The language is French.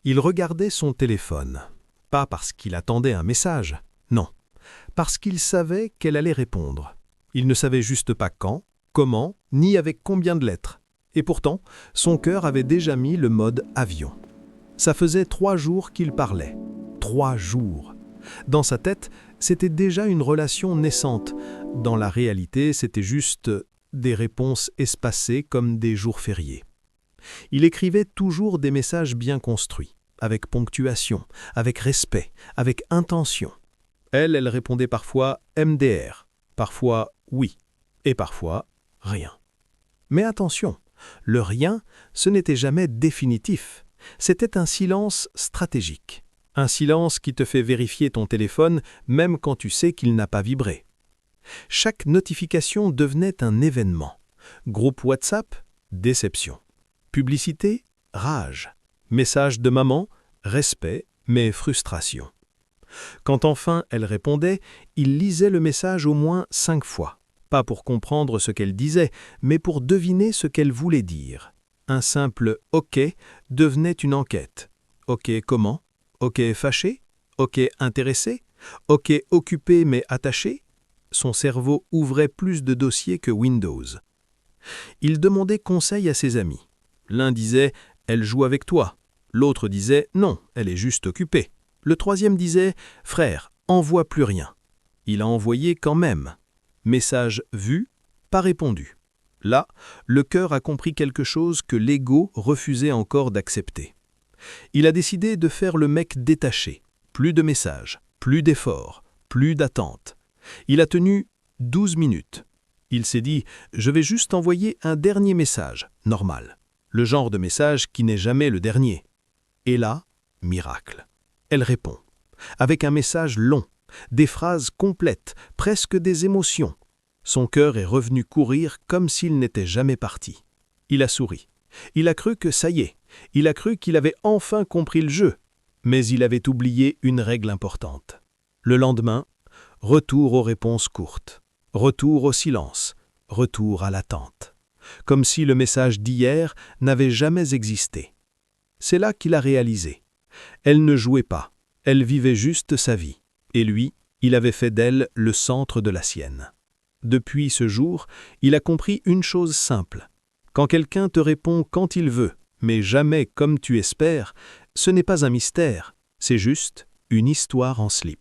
Il regardait son téléphone, pas parce qu'il attendait un message, non, parce qu'il savait qu'elle allait répondre. Il ne savait juste pas quand, comment, ni avec combien de lettres. Et pourtant, son cœur avait déjà mis le mode avion. Ça faisait 3 jours qu'il parlait. 3 jours. Dans sa tête, c'était déjà une relation naissante. Dans la réalité, c'était juste des réponses espacées comme des jours fériés. Il écrivait toujours des messages bien construits, avec ponctuation, avec respect, avec intention. Elle répondait parfois MDR, parfois oui, et parfois rien. Mais attention, le rien, ce n'était jamais définitif. C'était un silence stratégique. Un silence qui te fait vérifier ton téléphone même quand tu sais qu'il n'a pas vibré. Chaque notification devenait un événement. Groupe WhatsApp, déception. Publicité, rage. Message de maman, respect, mais frustration. Quand enfin elle répondait, il lisait le message au moins 5 fois. Pas pour comprendre ce qu'elle disait, mais pour deviner ce qu'elle voulait dire. Un simple « OK » devenait une enquête. « OK comment ? OK fâché ? OK intéressé ? OK occupé mais attaché ?» Son cerveau ouvrait plus de dossiers que Windows. Il demandait conseil à ses amis. L'un disait « Elle joue avec toi ». L'autre disait « Non, elle est juste occupée ». Le troisième disait « Frère, envoie plus rien ». Il a envoyé quand même. Message vu, pas répondu. Là, le cœur a compris quelque chose que l'ego refusait encore d'accepter. Il a décidé de faire le mec détaché. Plus de messages, plus d'efforts, plus d'attente. Il a tenu 12 minutes. Il s'est dit « Je vais juste envoyer un dernier message, normal. Le genre de message qui n'est jamais le dernier. » Et là, miracle. Elle répond. Avec un message long, des phrases complètes, presque des émotions. Son cœur est revenu courir comme s'il n'était jamais parti. Il a souri. Il a cru que ça y est. Il a cru qu'il avait enfin compris le jeu. Mais il avait oublié une règle importante. Le lendemain, retour aux réponses courtes. Retour au silence. Retour à l'attente. Comme si le message d'hier n'avait jamais existé. C'est là qu'il a réalisé. Elle ne jouait pas. Elle vivait juste sa vie. Et lui, il avait fait d'elle le centre de la sienne. Depuis ce jour, il a compris une chose simple. Quand quelqu'un te répond quand il veut, mais jamais comme tu espères, ce n'est pas un mystère, c'est juste une histoire en slip.